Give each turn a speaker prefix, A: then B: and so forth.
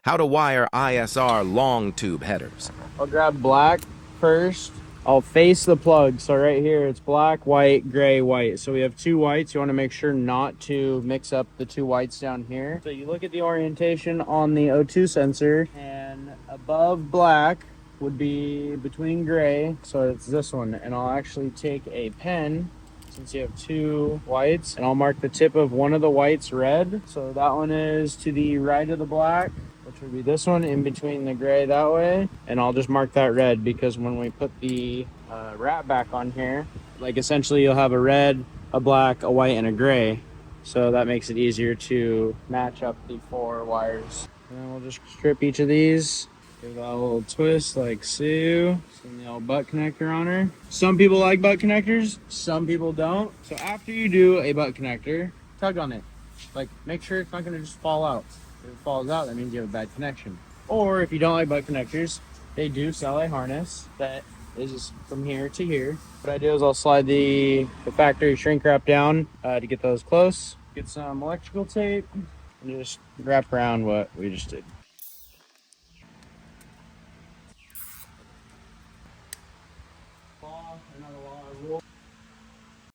A: How to wire ISR long tube headers.
B: I'll grab black first. I'll face the plug. So right here, it's black, white, gray, white. So we have two whites. You want to make sure not to mix up the two whites down here. So you look at the orientation on the O2 sensor, and above black would be between gray. So it's this one. And I'll actually take a pen, since you have two whites, and I'll mark the tip of one of the whites red. So that one is to the right of the black, which would be this one in between the gray that way. And I'll just mark that red because when we put the wrap back on here, like essentially you'll have a red, a black, a white, and a gray. So that makes it easier to match up the four wires. And then we'll just strip each of these. Give that a little twist like so. Send the old butt connector on her. Some people like butt connectors, some people don't. So after you do a butt connector, tug on it. Like, make sure it's not gonna just fall out. If it falls out, that means you have a bad connection. Or if you don't like butt connectors, they do sell a harness that is from here to here. What I do is I'll slide the factory shrink wrap down to get those close. Get some electrical tape and just wrap around what we just did. Law, another law, rule.